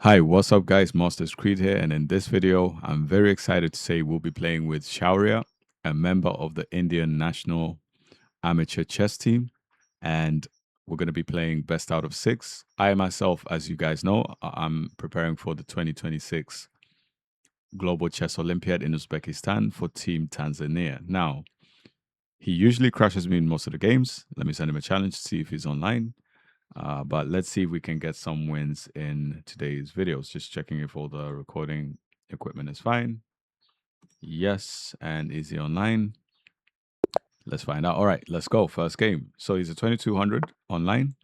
Hi, what's up, guys? Masters Creed here, and in this video, I'm very excited to say we'll be playing with Shaurya, a member of the Indian national amateur chess team, and we're going to be playing best out of six. I myself, as you guys know, I'm preparing for the 2026 Global Chess Olympiad in Uzbekistan for Team Tanzania. Now, he usually crushes me in most of the games. Let me send him a challenge to see if he's online. But let's see if we can get some wins in today's videos. Just checking if all the recording equipment is fine. Yes, and is he online? Let's find out. All right, let's go. First game. So he's a 2200 online.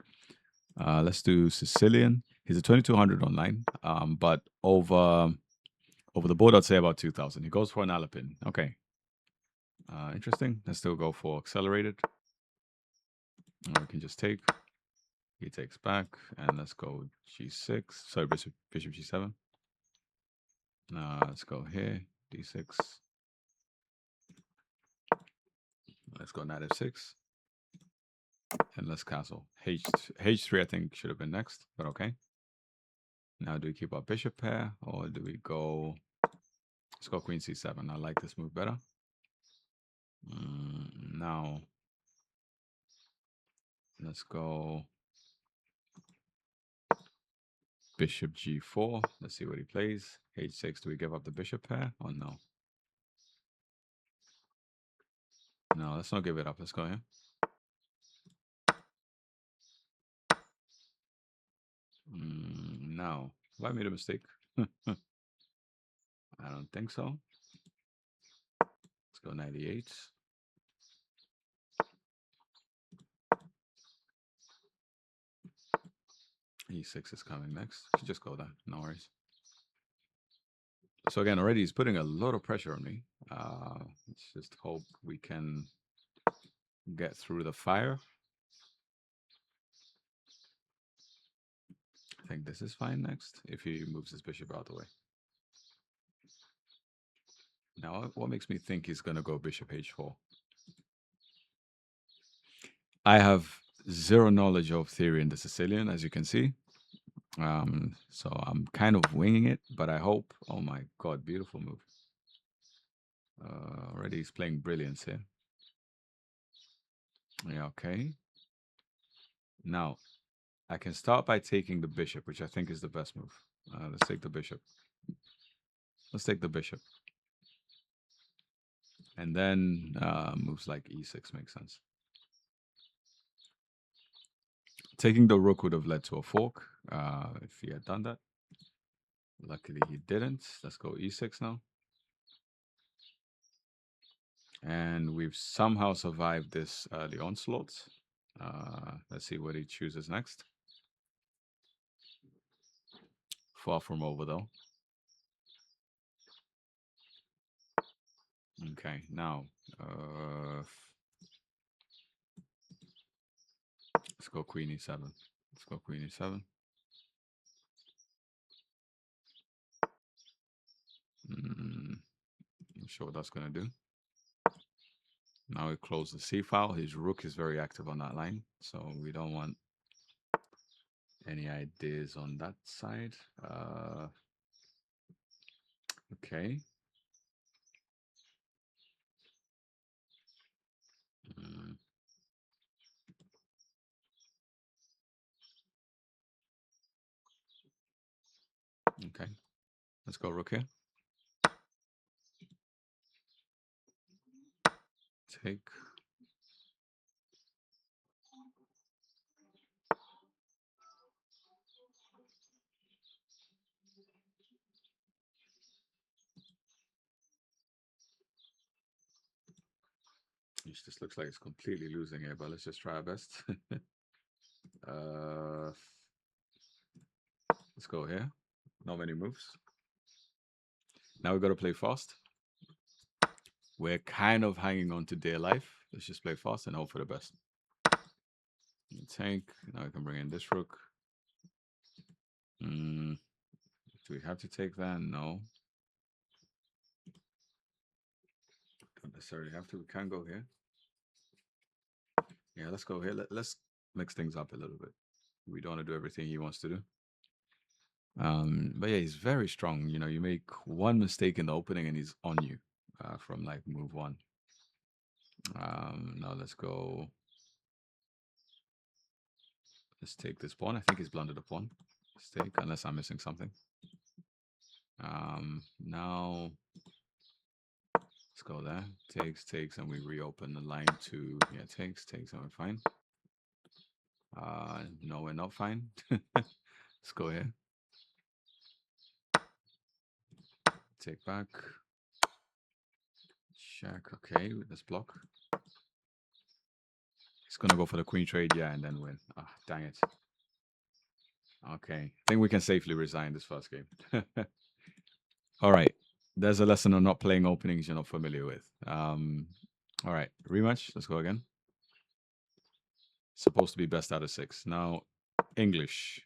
Let's do Sicilian. He's a 2200 online, but over the board, I'd say about 2000. He goes for an Alapin. Okay. Interesting. Let's still go for accelerated. Or we can just take. He takes back, and let's go G6. Sorry, bishop G7. Let's go here, D6. Let's go knight F6. And let's castle. H3, I think, should have been next, but okay. Now, do we keep our bishop pair, or do we go... Let's go queen C7. I like this move better. Now, let's go bishop G4. Let's see what he plays. H6, do we give up the bishop pair, or no? No, let's not give it up. Let's go here. No. Have I made a mistake? I don't think so. Let's go 98. E6 is coming next. Should just go there. No worries. So again, already he's putting a lot of pressure on me. Let's just hope we can get through the fire. I think this is fine next, if he moves his bishop out the way. Now, what makes me think he's going to go bishop h4? I have zero knowledge of theory in the Sicilian, as you can see. So I'm kind of winging it, but I hope... Oh my God, beautiful move. Already he's playing brilliance here. Yeah, okay. Now, I can start by taking the bishop, which I think is the best move. Let's take the bishop. Let's take the bishop. And then moves like e6 makes sense. Taking the rook would have led to a fork if he had done that. Luckily, he didn't. Let's go e6 now. And we've somehow survived this early onslaught. Let's see what he chooses next. Far from over, though. Okay, now let's go queen e7. Let's go queen e7. Not sure what that's going to do. Now we close the c file. His rook is very active on that line, so we don't want any ideas on that side. Okay. Okay. Let's go rook here. Take. It just looks like it's completely losing here, but let's just try our best. Let's go here. Not many moves. Now we got to play fast. We're kind of hanging on to dear life. Let's just play fast and hope for the best. Tank. Now we can bring in this rook. Do we have to take that? No. Don't necessarily have to. We can go here. Yeah, let's go here. Let's mix things up a little bit. We don't want to do everything he wants to do. But yeah, he's very strong. You know, you make one mistake in the opening and he's on you from like move one. Now let's go. Let's take this pawn. I think he's blundered a pawn. Let's take, unless I'm missing something. Now let's go there. Takes, and we reopen the line to, yeah, takes, and we're fine. No, we're not fine. Let's go here. Take back. Check. Okay, let's block. He's gonna go for the queen trade, yeah, and then win. Ah, dang it. Okay, I think we can safely resign this first game. All right, there's a lesson on not playing openings you're not familiar with. All right, rematch. Let's go again. Supposed to be best out of 6. Now, English.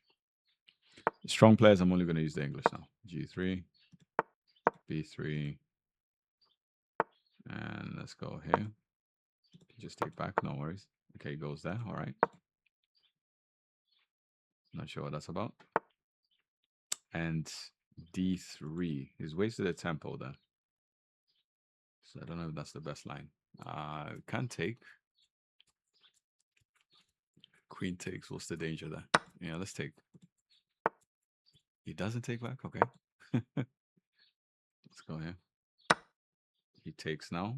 Strong players, I'm only going to use the English now. G3, B3, and let's go here. Just take back, no worries. Okay, goes there, all right. Not sure what that's about. And D3. He's wasted a tempo there. So I don't know if that's the best line. Can take. Queen takes. What's the danger there? Yeah, let's take. He doesn't take back? Okay. Let's go here. He takes now.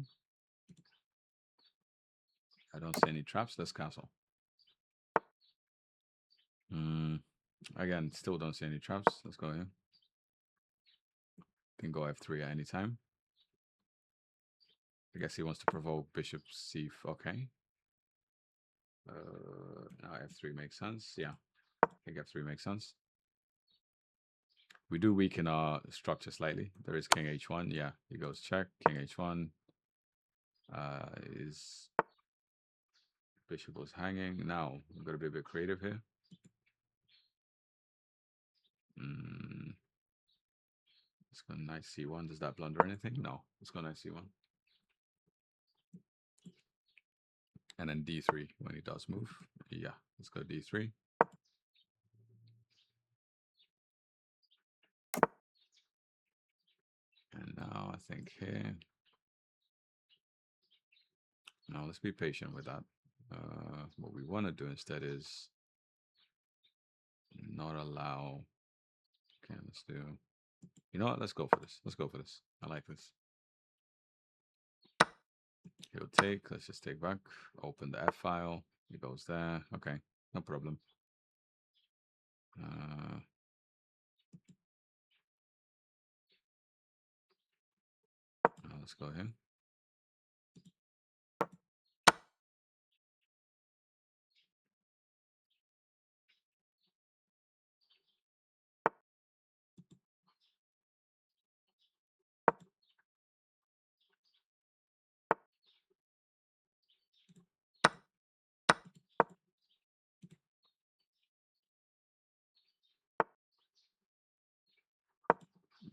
I don't see any traps. Let's castle. Again, still don't see any traps. Let's go here. Can go f3 at any time. I guess he wants to provoke bishop c4. Okay. Now f3 makes sense. Yeah, I think f3 makes sense. We do weaken our structure slightly. There is king h1. Yeah, he goes check. King h1. Is bishop was hanging. Now I'm gonna be a bit creative here. Let's go knight c1. Does that blunder anything? No. Let's go knight c1. And then d3 when he does move. Yeah, let's go d3. And now I think here. Now let's be patient with that. What we want to do instead is not allow. Okay, let's do. You know what? Let's go for this. Let's go for this. I like this. He'll take. Let's just take back. Open the F file. He goes there. Okay, no problem. Let's go here.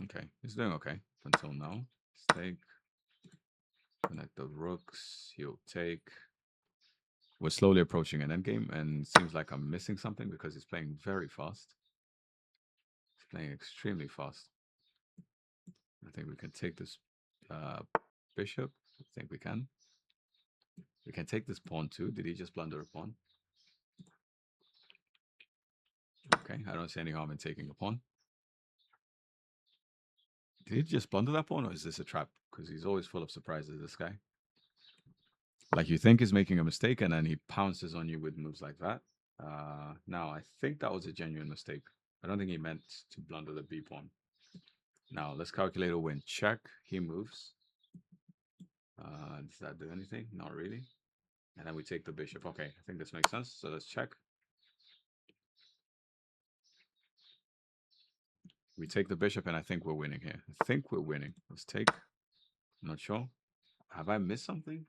Okay, he's doing okay until now. Let's take. Connect the rooks. He'll take. We're slowly approaching an endgame, and it seems like I'm missing something because he's playing very fast. He's playing extremely fast. I think we can take this bishop. I think we can. We can take this pawn too. Did he just blunder a pawn? Okay, I don't see any harm in taking a pawn. Did he just blunder that pawn, or is this a trap? Because he's always full of surprises, this guy. Like you think he's making a mistake, and then he pounces on you with moves like that. Now, I think that was a genuine mistake. I don't think he meant to blunder the b pawn. Now, let's calculate a win. Check. He moves. Does that do anything? Not really. And then we take the bishop. Okay, I think this makes sense. So let's check. We take the bishop, and I think we're winning here. I think we're winning. Let's take. I'm not sure. Have I missed something?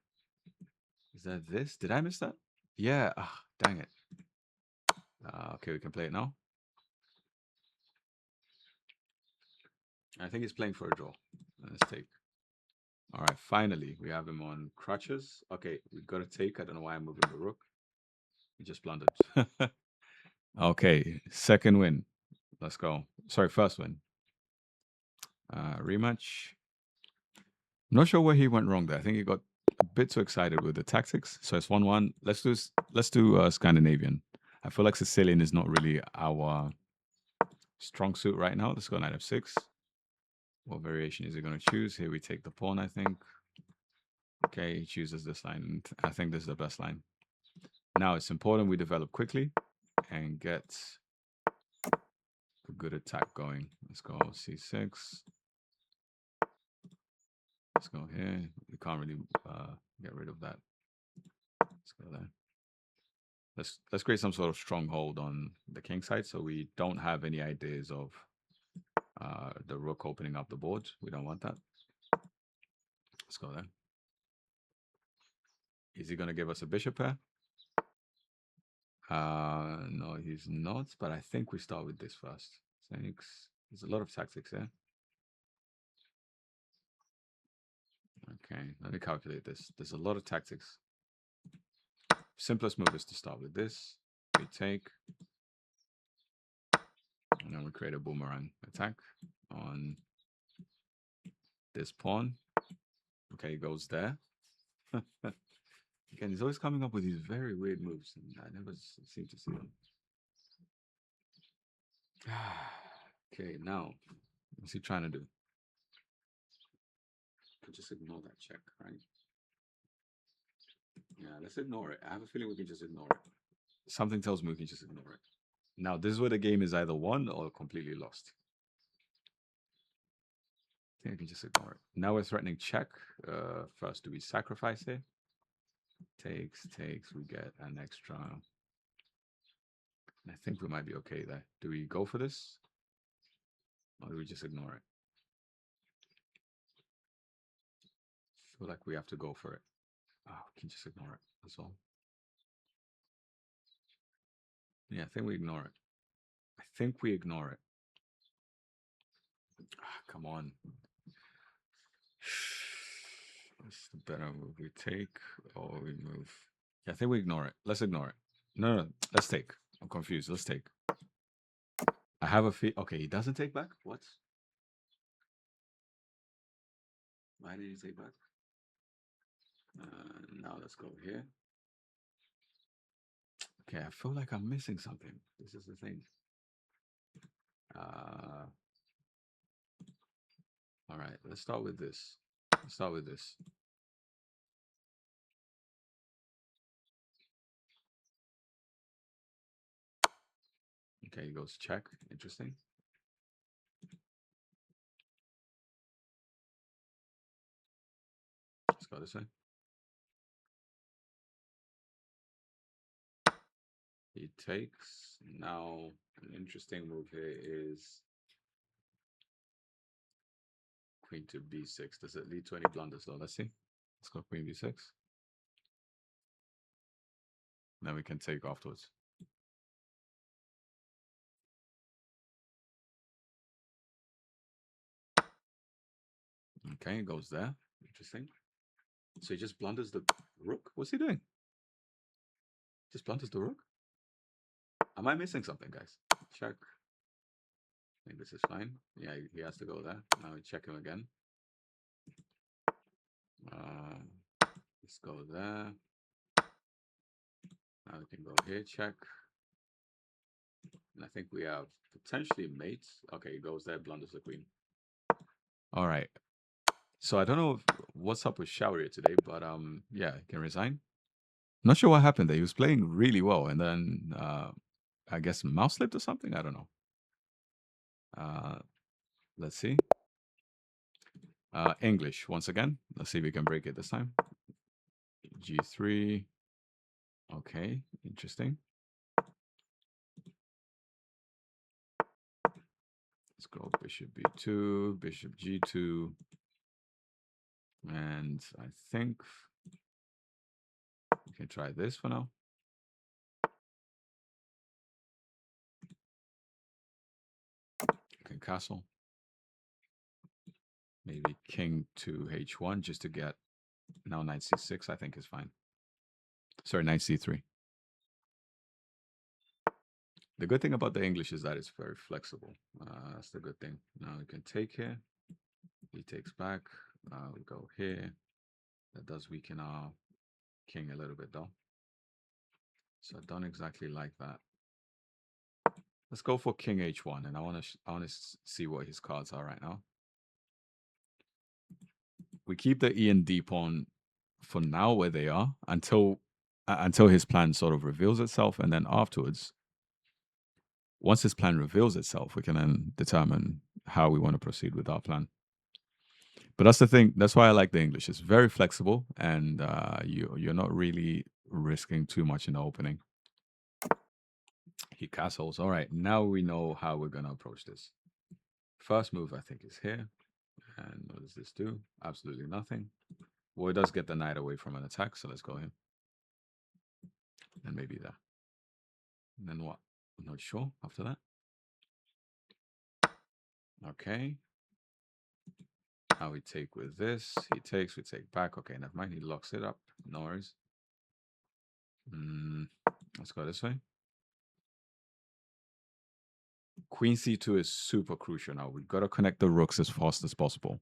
Is that this? Did I miss that? Yeah. Ah, dang it. Okay, we can play it now. I think he's playing for a draw. Let's take. All right, finally, we have him on crutches. Okay, we got to take. I don't know why I'm moving the rook. He just blundered. Okay, second win. Let's go. Sorry, first win. Rematch. I'm not sure where he went wrong there. I think he got a bit too excited with the tactics. So it's 1-1. Let's do Scandinavian. I feel like Sicilian is not really our strong suit right now. Let's go knight f6. What variation is he going to choose? Here we take the pawn, I think. Okay, he chooses this line. I think this is the best line. Now it's important we develop quickly and get a good attack going. Let's go c6. Let's go here. We can't really get rid of that. Let's go there. Let's create some sort of stronghold on the king side so we don't have any ideas of the rook opening up the board. We don't want that. Let's go there. Is he going to give us a bishop pair? No, he's not, but I think we start with this first. Thanks. There's a lot of tactics here. Okay, let me calculate this. There's a lot of tactics. Simplest move is to start with this. We take, and then we create a boomerang attack on this pawn. Okay, it goes there. Again, he's always coming up with these very weird moves, and I never seem to see them. Okay, now, what's he trying to do? Just ignore that check, right? Yeah, let's ignore it. I have a feeling we can just ignore it. Something tells me we can just ignore it. Now, this is where the game is either won or completely lost. I think I can just ignore it. Now we're threatening check. First, do we sacrifice here? Takes. We get an extra. I think we might be okay there. Do we go for this? Or do we just ignore it? I feel like we have to go for it. Oh, we can just ignore it. That's all. Yeah, I think we ignore it. Come on. What's the better move? We take or we move? Yeah, I think we ignore it. Let's ignore it. No, let's take. I'm confused. Let's take. I have a fee. Okay, he doesn't take back? What? Why did he take back? Now let's go here. Okay, I feel like I'm missing something. This is the thing. All right, let's start with this. Okay, he goes check. Interesting. Let's go this way. He takes. Now, an interesting move here is queen to b6. Does it lead to any blunders though? Let's see. Let's go queen b6. Then we can take afterwards. Okay, it goes there. Interesting. So he just blunders the rook? What's he doing? Just blunders the rook? Am I missing something, guys? Check. I think this is fine. Yeah, he has to go there. Now we check him again. Let's go there. Now we can go here, check. And I think we have potentially mates. Okay, he goes there, blunders the queen. All right. So I don't know what's up with Shaurya today, but yeah, he can resign. Not sure what happened there. He was playing really well, and then I guess mouse slipped or something. I don't know. Let's see. English once again. Let's see if we can break it this time. G3. Okay, interesting. Let's go bishop b2, bishop g2. And I think we can try this for now. Okay, castle. Maybe king to h1 just to get now knight c6, I think is fine. Sorry, knight c3. The good thing about the English is that it's very flexible. That's the good thing. Now we can take here. He takes back. We go here. That does weaken our king a little bit though. So I don't exactly like that. Let's go for king h1, and I want to see what his cards are right now. We keep the E and D pawn for now where they are until his plan sort of reveals itself, and then afterwards, once his plan reveals itself, we can then determine how we want to proceed with our plan. But that's the thing. That's why I like the English. It's very flexible, and you're not really risking too much in the opening. He castles. All right, now we know how we're gonna approach this. First move, I think, is here. And what does this do? Absolutely nothing. Well, it does get the knight away from an attack, so let's go here. And maybe that. And then what? I'm not sure after that. Okay. Now we take with this. He takes, we take back. Okay, never mind. He locks it up. No worries. Let's go this way. Queen c2 is super crucial now. We've got to connect the rooks as fast as possible.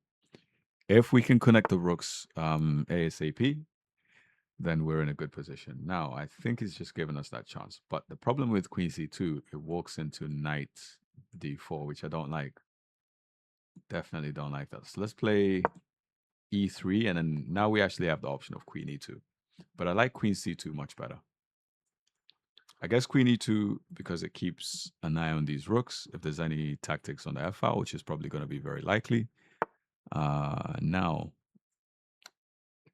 If we can connect the rooks ASAP, then we're in a good position. Now, I think he's just given us that chance. But the problem with queen c2, it walks into knight d4, which I don't like. Definitely don't like that. So let's play e3, and then now we actually have the option of queen e2. But I like queen c2 much better. I guess queen e2 because it keeps an eye on these rooks. If there's any tactics on the f file, which is probably going to be very likely. Now,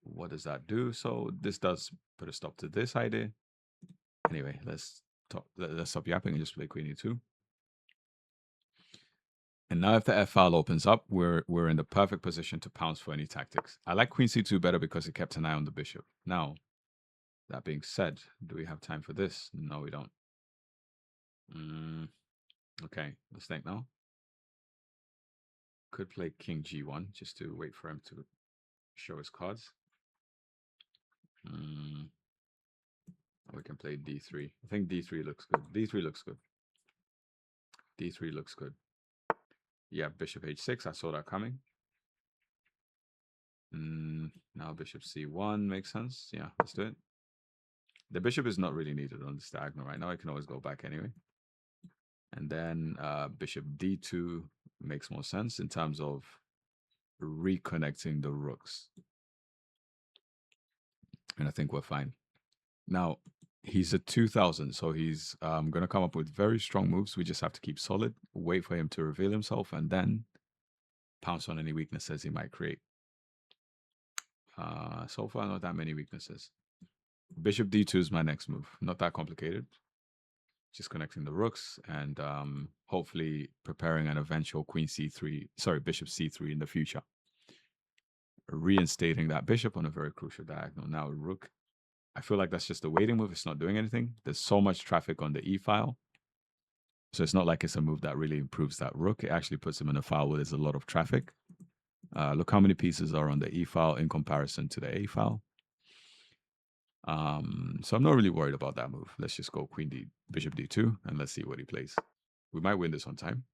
what does that do? So this does put a stop to this idea. Anyway, let's stop yapping and just play queen e2. And now if the f file opens up, we're in the perfect position to pounce for any tactics. I like queen c2 better because it kept an eye on the bishop. Now, that being said, do we have time for this? No, we don't. Okay, let's think now. Could play king g1 just to wait for him to show his cards. We can play d3. I think d3 looks good. d3 looks good. d3 looks good. Yeah, bishop h6. I saw that coming. Now bishop c1 makes sense. Yeah, let's do it. The bishop is not really needed on this diagonal right now. I can always go back anyway. And then bishop d2 makes more sense in terms of reconnecting the rooks. And I think we're fine. Now, he's at 2000, so he's going to come up with very strong moves. We just have to keep solid, wait for him to reveal himself, and then pounce on any weaknesses he might create. So far, not that many weaknesses. Bishop d2 is my next move. Not that complicated. Just connecting the rooks and hopefully preparing an eventual queen c3, sorry, bishop c3 in the future. Reinstating that bishop on a very crucial diagonal. Now rook. I feel like that's just a waiting move. It's not doing anything. There's so much traffic on the e file. So it's not like it's a move that really improves that rook. It actually puts him in a file where there's a lot of traffic. Look how many pieces are on the e file in comparison to the a file. So I'm not really worried about that move. Let's just go queen d, bishop d2, and let's see what he plays. We might win this on time.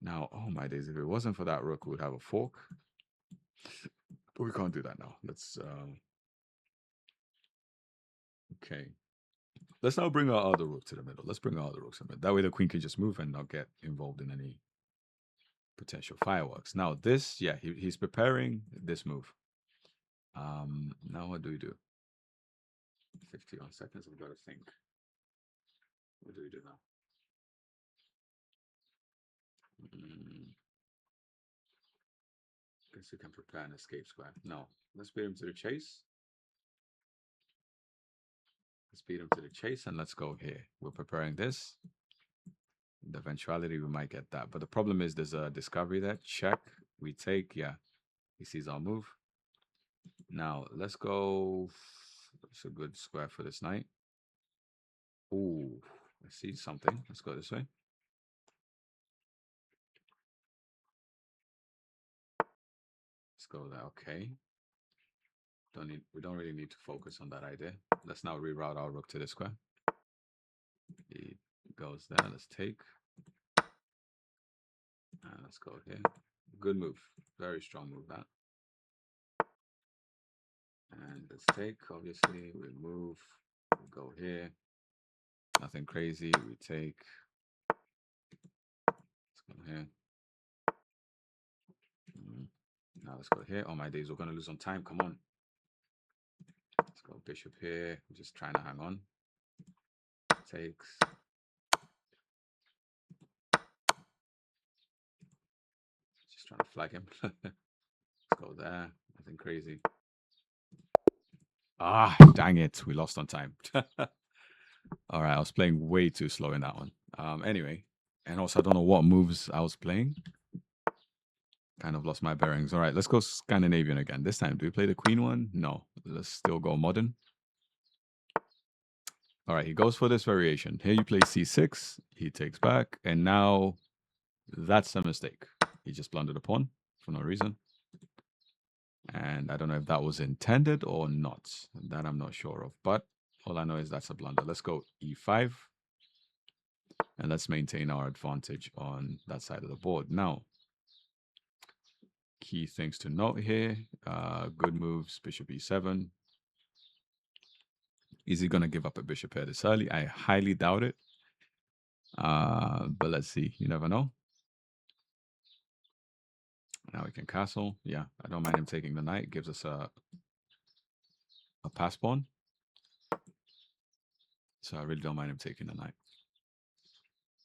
Now, oh my days, if it wasn't for that rook, we would have a fork. But we can't do that now. Let's, okay. Let's now bring our other rook to the middle. Let's bring our other rooks to the middle. That way the queen can just move and not get involved in any potential fireworks. Now this, yeah, he's preparing this move. Now what do we do? 51 seconds, I've got to think. What do we do now? Guess we can prepare an escape square. No, let's beat him to the chase. Let's beat him to the chase and let's go here. We're preparing this. The eventuality we might get that. But the problem is there's a discovery there. Check. We take, yeah. He sees our move. Now, let's go. It's a good square for this knight. Ooh, I see something. Let's go this way. Let's go there. Okay. We don't really need to focus on that idea. Let's now reroute our rook to this square. He goes there. Let's take. And let's go here. Good move. Very strong move, that. And let's take, obviously. We move. We go here. Nothing crazy. We take. Let's go here. Now let's go here. Oh my days, we're going to lose on time. Come on. Let's go bishop here. I'm just trying to hang on. Takes. Just trying to flag him. Let's go there. Nothing crazy. Ah, dang it. We lost on time. All right, I was playing way too slow in that one. Anyway, and also I don't know what moves I was playing. Kind of lost my bearings. All right, let's go Scandinavian again. This time, do we play the queen one? No, let's still go modern. All right, he goes for this variation. Here you play c6, he takes back, and now that's a mistake. He just blundered a pawn for no reason. And I don't know if that was intended or not. That I'm not sure of. But all I know is that's a blunder. Let's go e5. And let's maintain our advantage on that side of the board. Now, key things to note here. Good moves, bishop e7. Is he going to give up a bishop here this early? I highly doubt it. But let's see. You never know. Now we can castle. Yeah, I don't mind him taking the knight. Gives us a pass pawn. So I really don't mind him taking the knight.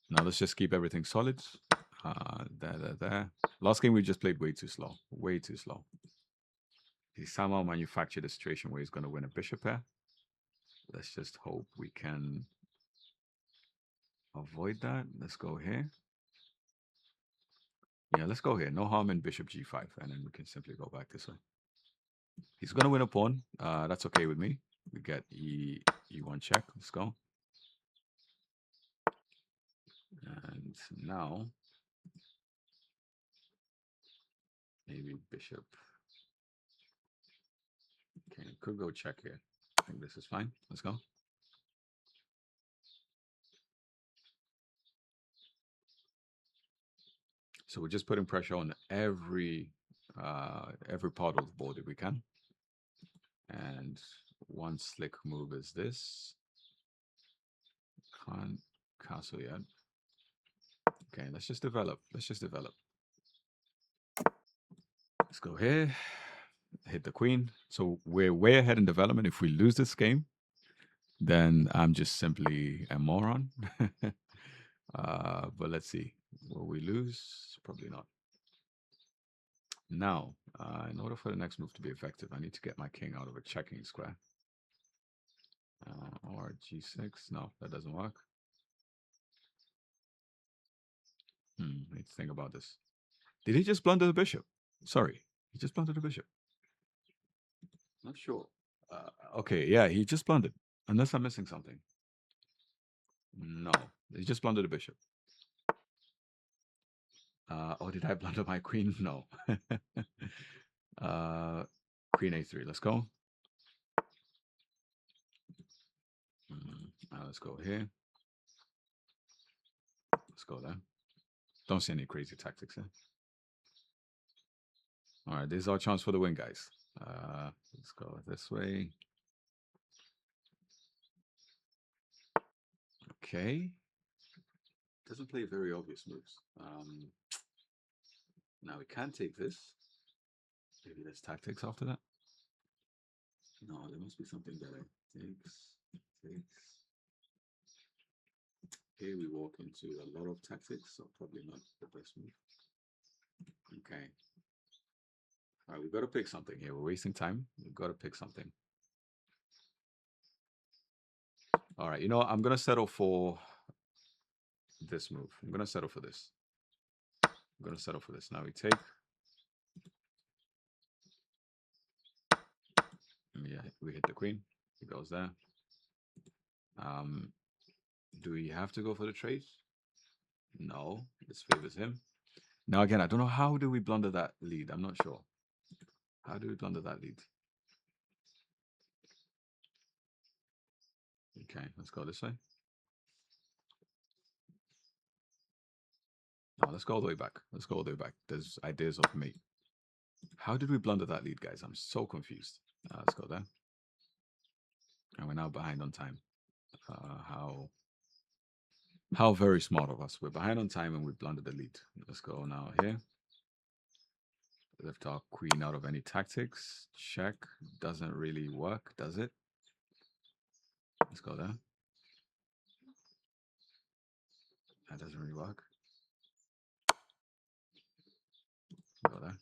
Now let's just keep everything solid. There. Last game we just played way too slow. Way too slow. He somehow manufactured a situation where he's going to win a bishop pair. Let's just hope we can avoid that. Let's go here. Yeah, let's go here. No harm in bishop g5. And then we can simply go back this way. He's going to win a pawn. That's okay with me. We get e1 check. Let's go. And now, maybe bishop. Okay, could go check here. I think this is fine. Let's go. So we're just putting pressure on every part of the board if we can. And one slick move is this. Can't castle yet. Okay, let's just develop. Let's just develop. Let's go here. Hit the queen. So we're way ahead in development. If we lose this game, then I'm just simply a moron. But let's see. Will we lose? Probably not. Now, in order for the next move to be effective, I need to get my king out of a checking square. Or g6. No, that doesn't work. I need to think about this. Did he just blunder the bishop? Sorry, he just blundered the bishop. Not sure. Okay, yeah, he just blundered. Unless I'm missing something. No, he just blundered the bishop. Oh, did I blunder my queen? No. Queen a3. Let's go. Let's go here. Let's go there. Don't see any crazy tactics here. All right, this is our chance for the win, guys. Let's go this way. Okay. Doesn't play very obvious moves. Now we can take this. Maybe there's tactics after that. No, there must be something better. Takes. Here we walk into a lot of tactics, so probably not the best move. Okay. All right, we've got to pick something here. We're wasting time. We've got to pick something. All right, you know what? I'm going to settle for this move. I'm going to settle for this. I'm going to settle for this. Now we take. Yeah, we hit the queen. He goes there. Do we have to go for the trade? No, this favors him. Now again, I don't know, how do we blunder that lead? I'm not sure. How do we blunder that lead? Okay, let's go this way. let's go all the way back. Let's go all the way back. There's ideas of mate. How did we blunder that lead, guys? I'm so confused. Let's go there. And we're now behind on time. How very smart of us. We're behind on time and we blundered the lead. Let's go now here. Lift our queen out of any tactics. Check. Doesn't really work, does it? Let's go there. That doesn't really work. Go there.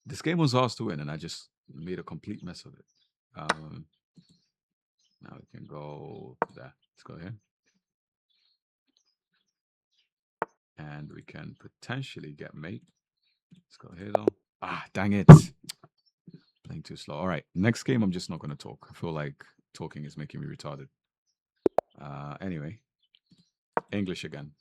This game was ours to win, and I just made a complete mess of it. Now we can go there. Let's go here. And we can potentially get mate. Let's go here, though. Ah, dang it. Playing too slow. All right, next game, I'm just not going to talk. I feel like talking is making me retarded. Anyway, English again.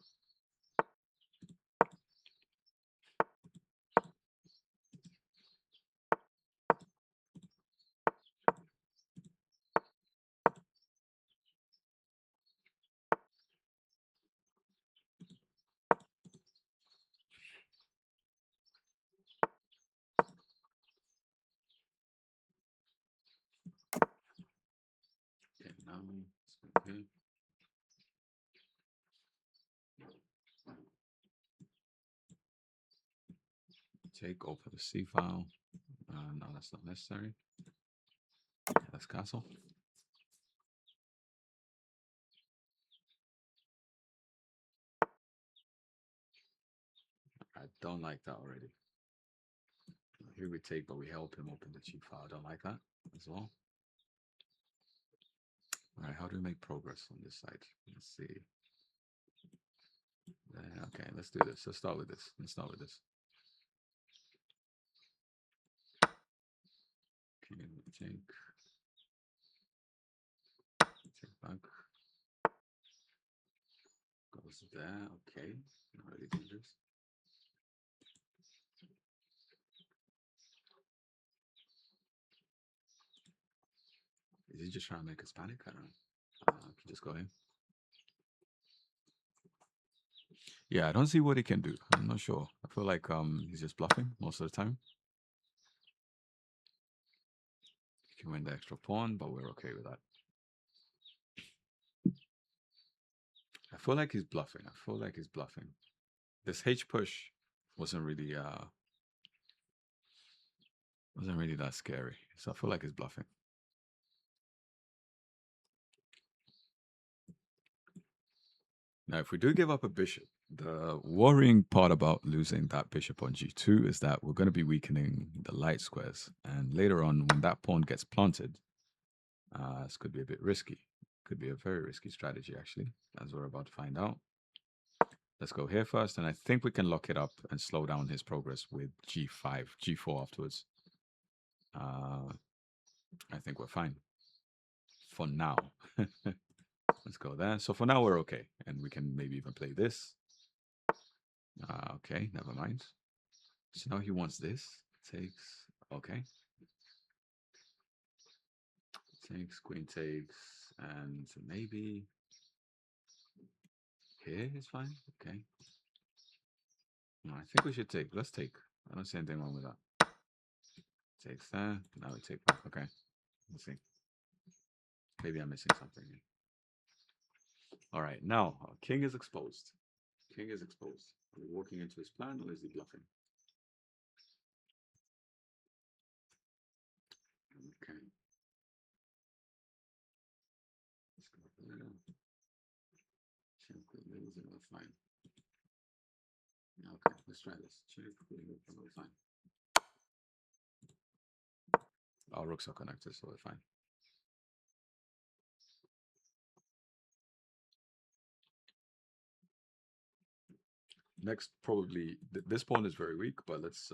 Okay, now let's go here. Take over the C file. No, that's not necessary. That's castle. I don't like that already. Here we take, but we help him open the G file. I don't like that as well. All right, how do we make progress on this side? Let's see. Okay, let's do this. Let's start with this. Okay, take back. Goes there. Okay, not really dangerous. Is he just trying to make us panic? I don't know. Just go in. Yeah, I don't see what he can do. I'm not sure. I feel like he's just bluffing most of the time. He can win the extra pawn, but we're okay with that. I feel like he's bluffing. This H push wasn't really that scary. So I feel like he's bluffing. Now, if we do give up a bishop, the worrying part about losing that bishop on g2 is that we're going to be weakening the light squares. And later on, when that pawn gets planted, this could be a bit risky. Could be a very risky strategy, actually, as we're about to find out. Let's go here first, and I think we can lock it up and slow down his progress with g5, g4 afterwards. I think we're fine. For now. Let's go there. So for now, we're okay. And we can maybe even play this. Okay, never mind. So now he wants this. Takes. Okay. Takes, queen takes, and maybe here is fine. Okay. No, I think we should take. Let's take. I don't see anything wrong with that. Takes there. Now we take back. Okay. Let's see. Maybe I'm missing something. All right. Now, king is exposed. King is exposed. Are we walking into his plan or is he bluffing? Okay. Let's go there. Check with losing. We're fine. Okay, let's try this. Check. We're fine. Our rooks are connected, so we're fine. Next, probably this pawn is very weak, but let's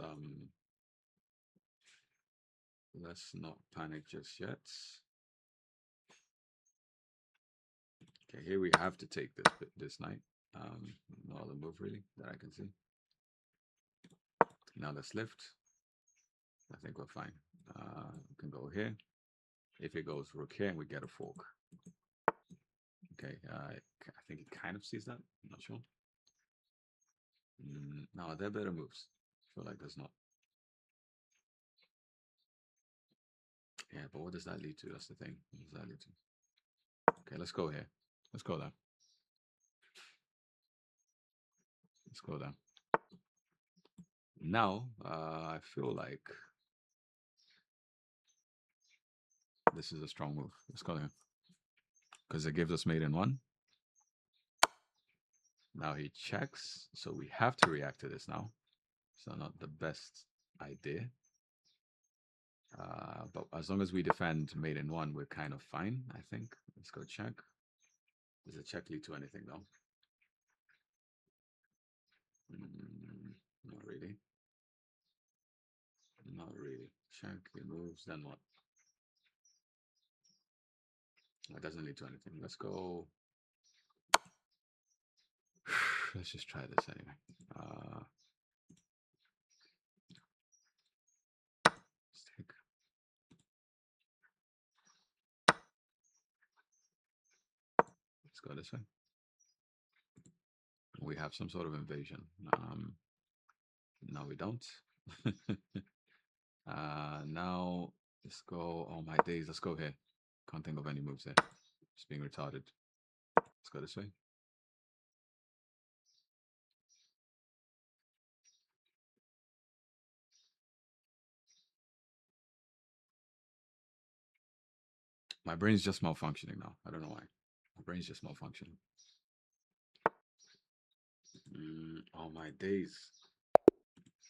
not panic just yet. Okay, here we have to take this knight. No other move really that I can see. Now let's lift. I think we're fine. We can go here. If it goes rook here, and we get a fork. Okay, I think he kind of sees that. I'm not sure. No, they're better moves. I feel like there's not. Yeah, but what does that lead to? That's the thing. What does that lead to? Okay, let's go here. Let's go there. Let's go there. Now, I feel like this is a strong move. Let's go there. Because it gives us mate in one. Now he checks, so we have to react to this now. So not the best idea. But as long as we defend mate in one, we're kind of fine, I think. Let's go check. Does a check lead to anything, though? Not really. Not really. Check, he moves, then what? It doesn't lead to anything. Let's go. Let's just try this anyway. Let's take. Let's go this way. We have some sort of invasion. No, we don't. Now let's go. Oh my days, let's go here. Can't think of any moves here. Just being retarded. Let's go this way. My brain's just malfunctioning now. I don't know why. My brain's just malfunctioning. Oh my days.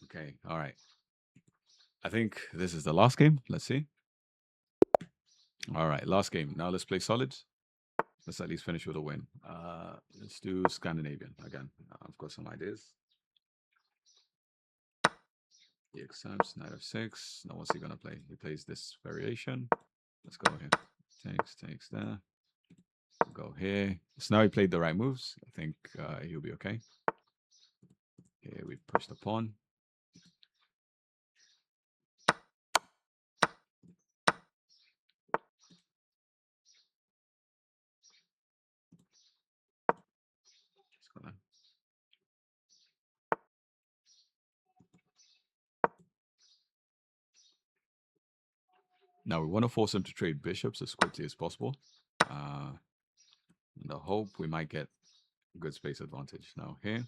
Okay, all right. I think this is the last game. Let's see. All right, last game. Now let's play solid. Let's at least finish with a win. Let's do Scandinavian again. I've got some ideas. He accepts knight f6. Now what's he gonna play? He plays this variation. Let's go here. Takes there. Go here. So now he played the right moves. I think he'll be okay. Here we push the pawn. Let's go there. Now we want to force him to trade bishops as quickly as possible. In the hope we might get good space advantage. Now here,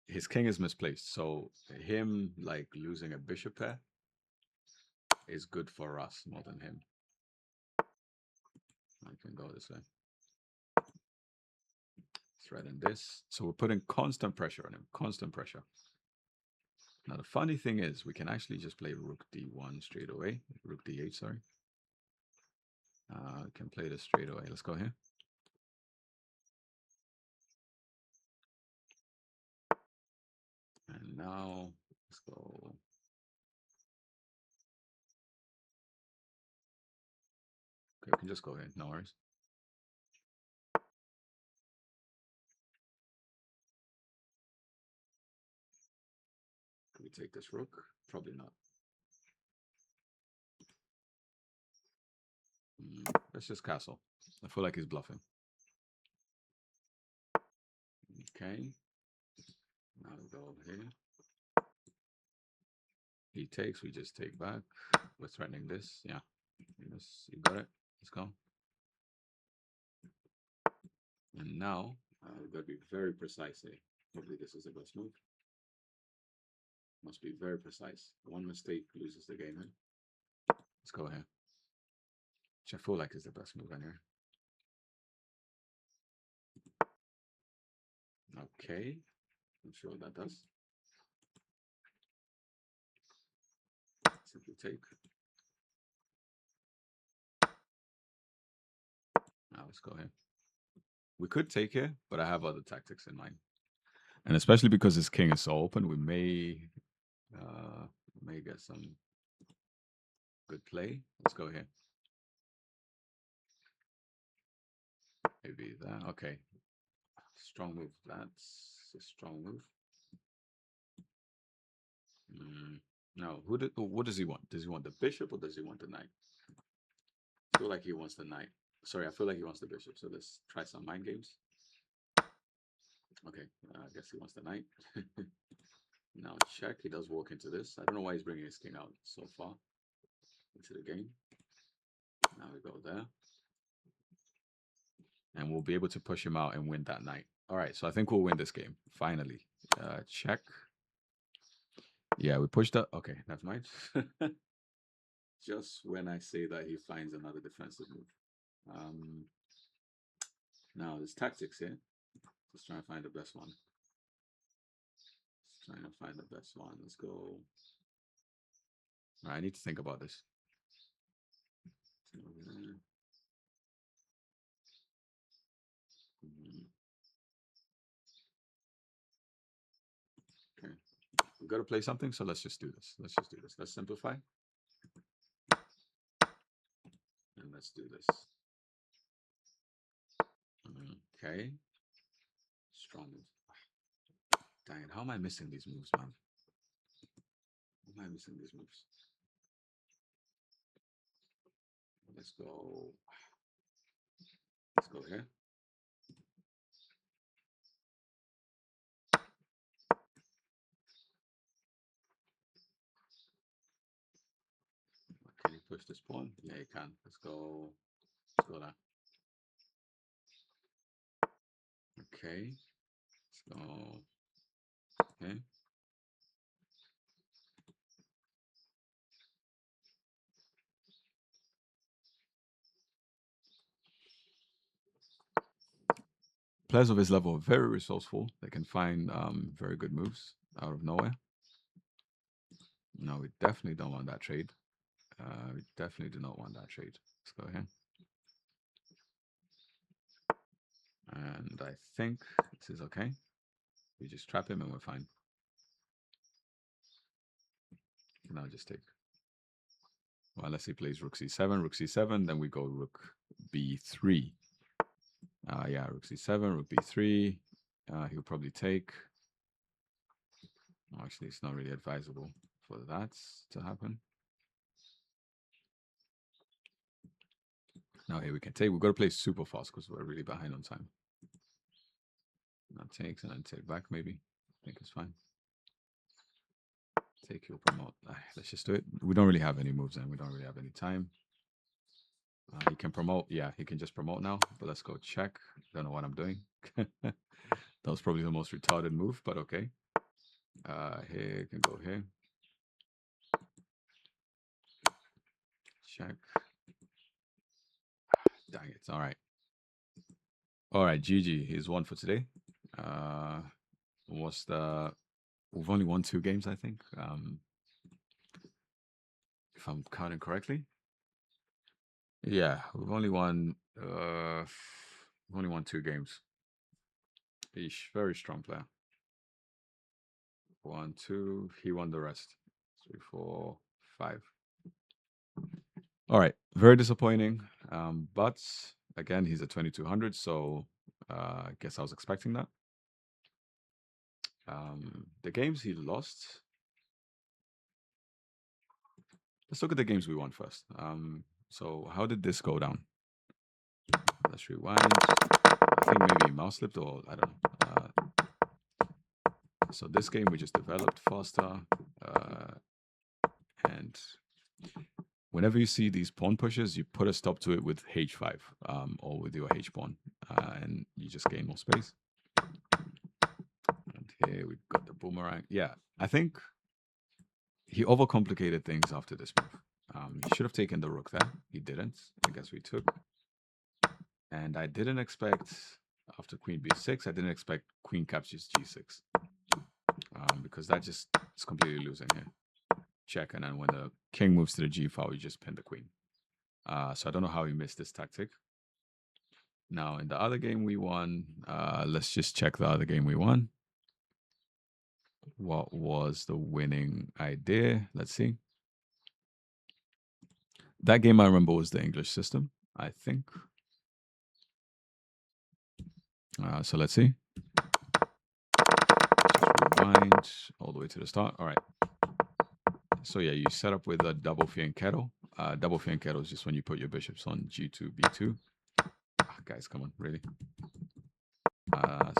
his king is misplaced, so him like losing a bishop pair is good for us more than him. I can go this way. Threaten this. So we're putting constant pressure on him. Constant pressure. Now the funny thing is we can actually just play rook d1 straight away. Rook d8, sorry. We can play this straight away. Let's go here. And now let's go. Okay, we can just go ahead. No worries. Can we take this rook? Probably not. Let's just castle. I feel like he's bluffing. Okay. Now we go over here. He takes, we just take back. We're threatening this. Yeah. Yes, you got it. Let's go. And now we've got to be very precise here. Hopefully this is the best move. Must be very precise. One mistake loses the game. Let's go here. Which I feel like is the best move in here. Okay. I'm sure that does. Simply take. Now let's go here. We could take here, but I have other tactics in mind. And especially because his king is so open, we may get some good play. Let's go here. Maybe that. Okay. Strong move. That's a strong move. No. What does he want? Does he want the bishop or does he want the knight? I feel like he wants the knight. Sorry, I feel like he wants the bishop. So let's try some mind games. Okay, I guess he wants the knight. Now check. He does walk into this. I don't know why he's bringing his king out so far into the game. Now we go there. And we'll be able to push him out and win that knight. All right, so I think we'll win this game, finally. Check. Yeah, we pushed up. Okay, that's mine. Just when I say that he finds another defensive move. Now, there's tactics here. Just trying to find the best one. Just trying to find the best one. Let's go. All right, I need to think about this. Okay. We've got to play something, so let's just do this. Let's just do this. Let's simplify. And let's do this. Okay. Strong move. Dang it, how am I missing these moves, man? How am I missing these moves? Let's go. Let's go here. Can you push this pawn? Yeah, you can. Let's go. Let's go there. Okay. Let's go. Okay. Players of his level are very resourceful. They can find very good moves out of nowhere. No, we definitely don't want that trade. We definitely do not want that trade. Let's go here. And I think this is okay. We just trap him and we're fine. Now just take. Well, unless he plays rook c7, then we go rook b3. Yeah, rook c7, rook b3. He'll probably take. Actually, it's not really advisable for that to happen. Now here we can take. We've got to play super fast because we're really behind on time. Now takes and then take back maybe. I think it's fine. Take your promote. Let's just do it. We don't really have any moves and we don't really have any time. He can promote. Yeah, he can just promote now. But let's go check. Don't know what I'm doing. That was probably the most retarded move, but okay. Here can go here. Check. Dang it. All right. All right, GG. Here's one for today. What's the... We've only won 2 games, I think. If I'm counting correctly. Yeah, we've only won 2 games. He's very strong player. 1, 2. He won the rest. 3, 4, 5. All right, very disappointing. But again, he's at 2200, so I guess I was expecting that. The games he lost. Let's look at the games we won first. So how did this go down? Let's rewind. I think maybe mouse slipped or I don't know. So this game we just developed faster. And whenever you see these pawn pushes, you put a stop to it with h5 or with your h pawn, and you just gain more space. And here we've got the boomerang. Yeah, I think he overcomplicated things after this move. He should have taken the rook there. He didn't. I guess we took. And I didn't expect, after queen b6, I didn't expect queen captures g6. Because that just is completely losing here. Check, and then when the king moves to the g file, you just pin the queen. So I don't know how he missed this tactic. Now, in the other game we won, let's just check the other game we won. What was the winning idea? Let's see. That game I remember was the English system, I think. So let's see. Just rewind all the way to the start. All right. So yeah, you set up with a double fianchetto. Double fianchetto is just when you put your bishops on g2, b2. Guys, come on, really.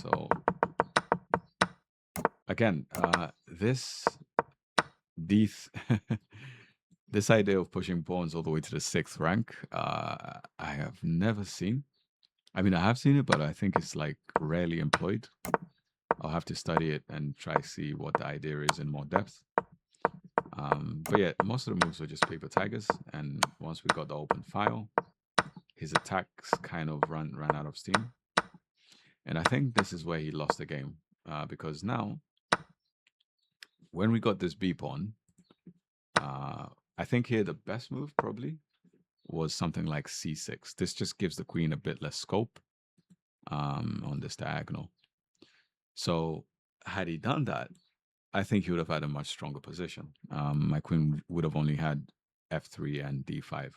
So again, this this idea of pushing pawns all the way to the 6th rank, I have never seen. I mean, I have seen it, but I think it's like rarely employed. I'll have to study it and try to see what the idea is in more depth. But yeah, most of the moves were just paper tigers, and once we got the open file, his attacks kind of ran out of steam. And I think this is where he lost the game, because now, when we got this B pawn, I think here the best move probably was something like C6. This just gives the queen a bit less scope on this diagonal. So had he done that, I think he would have had a much stronger position. My queen would have only had F3 and D5.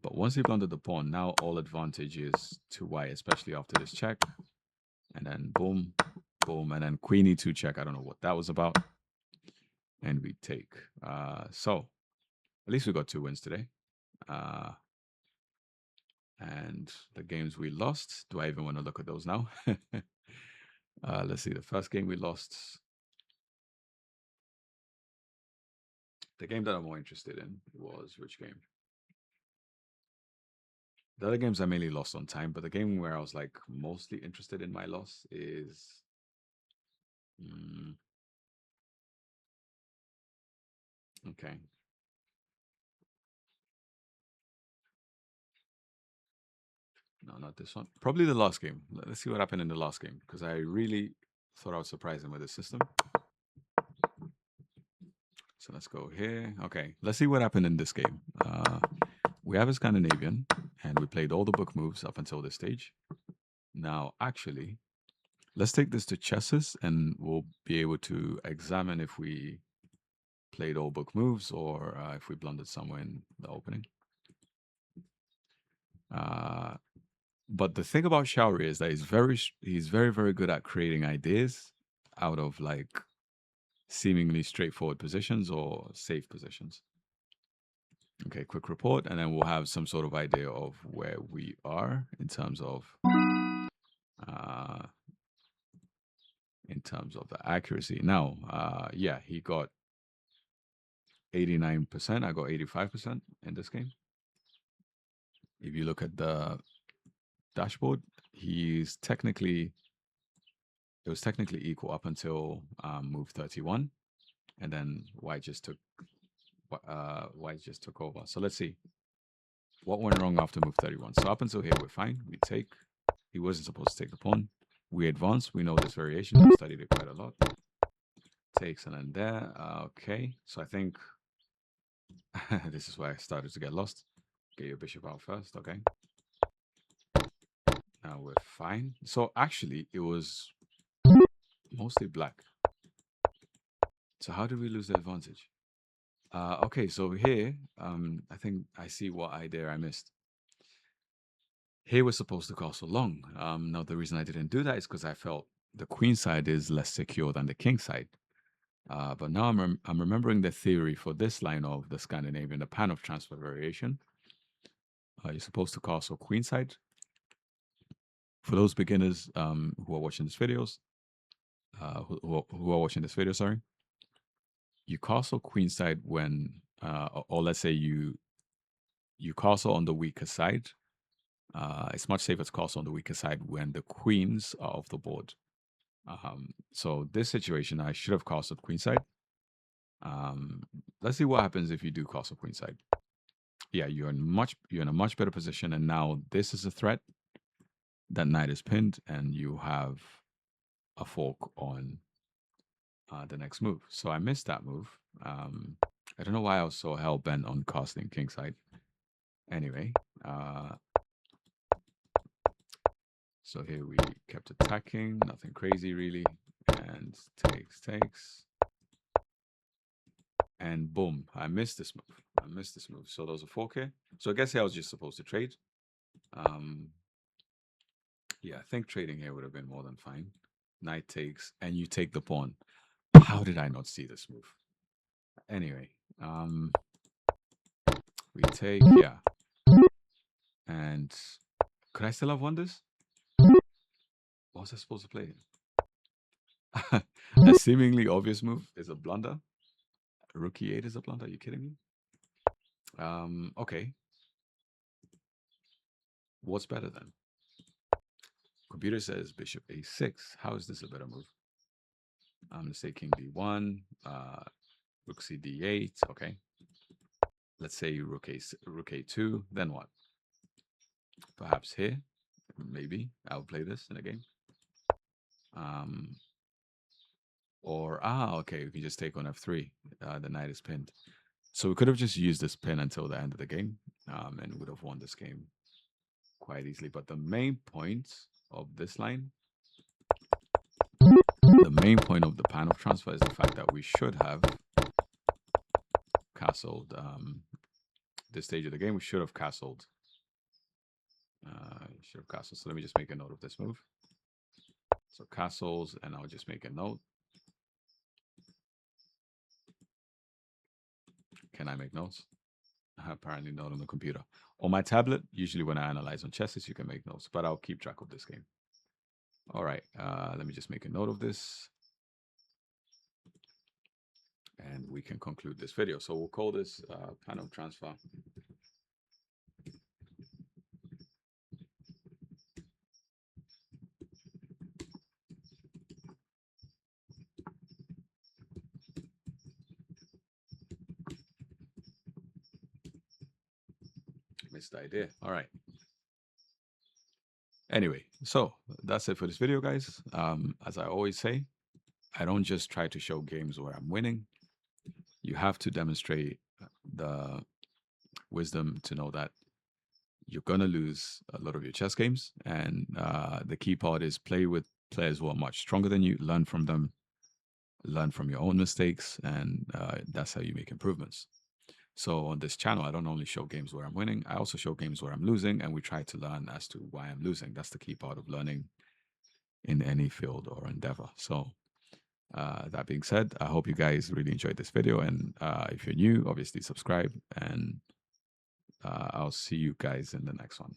But once he blundered the pawn, now all advantage is to white, especially after this check. And then boom, boom, and then queen E2 check. I don't know what that was about. And we take. So at least we got 2 wins today. And the games we lost, do I even want to look at those now? Let's see, the first game we lost. The game that I'm more interested in was which game? The other games I mainly lost on time, but the game where I was like mostly interested in my loss is okay. No, not this one. Probably the last game. Let's see what happened in the last game, because I really thought I would surprise him with the system. So let's go here. Okay, let's see what happened in this game. We have a Scandinavian, and we played all the book moves up until this stage. Now, actually, let's take this to chesses, and we'll be able to examine if we played all book moves or if we blundered somewhere in the opening. But the thing about Shaurya is that he's very, very good at creating ideas out of like seemingly straightforward positions or safe positions. Okay, quick report, and then we'll have some sort of idea of where we are in terms of the accuracy. Now, yeah, he got 89%. I got 85% in this game. If you look at the dashboard, it was technically equal up until move 31, and then white just took over. So let's see what went wrong after move 31. So up until here we're fine. We take. He wasn't supposed to take the pawn. We advance. We know this variation. We studied it quite a lot. Takes and then there. Okay. So I think this is where I started to get lost. Get your bishop out first. Okay. Now we're fine. So actually, it was mostly black. So how did we lose the advantage? Okay, so here, I think I see what idea I missed. Here we're supposed to castle long. Now, the reason I didn't do that is because I felt the queen side is less secure than the king side. But now I'm remembering the theory for this line of the Scandinavian, the pan of transfer variation. You're supposed to castle queen side. For those beginners who are watching this videos, who are watching this video, sorry, you castle queen side when, or let's say you castle on the weaker side. It's much safer to castle on the weaker side when the queens are off the board. So this situation, I should have castled queenside. Let's see what happens if you do castle queenside. Yeah, you're in a much better position, and now this is a threat. That knight is pinned, and you have a fork on the next move. So I missed that move. I don't know why I was so hell bent on castling kingside. Anyway, so here we kept attacking, nothing crazy really, and takes. And boom, I missed this move. So there was a fork here. So I guess I was just supposed to trade. Yeah, I think trading here would have been more than fine. Knight takes, and you take the pawn. How did I not see this move? Anyway, we take, yeah. And could I still have won this? What was I supposed to play? A seemingly obvious move is a blunder. Rook e8 is a blunder. Are you kidding me? Okay. What's better then? Computer says bishop a6. How is this a better move? I'm going to say king d1, rook c d8. Okay. Let's say rook a2. Then what? Perhaps here. Maybe I'll play this in a game. Okay, we can just take on f3. The knight is pinned. So we could have just used this pin until the end of the game, and would have won this game quite easily. But the main point of this line, the main point of the pan of transfer is the fact that we should have castled this stage of the game. We should have castled. So let me just make a note of this move. So castles, and I'll just make a note. Can I make notes? Apparently not on the computer. On my tablet, usually when I analyze on chesses, you can make notes, but I'll keep track of this game. All right, let me just make a note of this. And we can conclude this video. So we'll call this pan of transfer. Missed the idea. All right. Anyway, so that's it for this video, guys. As I always say, I don't just try to show games where I'm winning. You have to demonstrate the wisdom to know that you're going to lose a lot of your chess games. And the key part is play with players who are much stronger than you, learn from them, learn from your own mistakes, and that's how you make improvements. So on this channel, I don't only show games where I'm winning, I also show games where I'm losing, and we try to learn as to why I'm losing. That's the key part of learning in any field or endeavor. So that being said, I hope you guys really enjoyed this video. And if you're new, obviously subscribe, and I'll see you guys in the next one.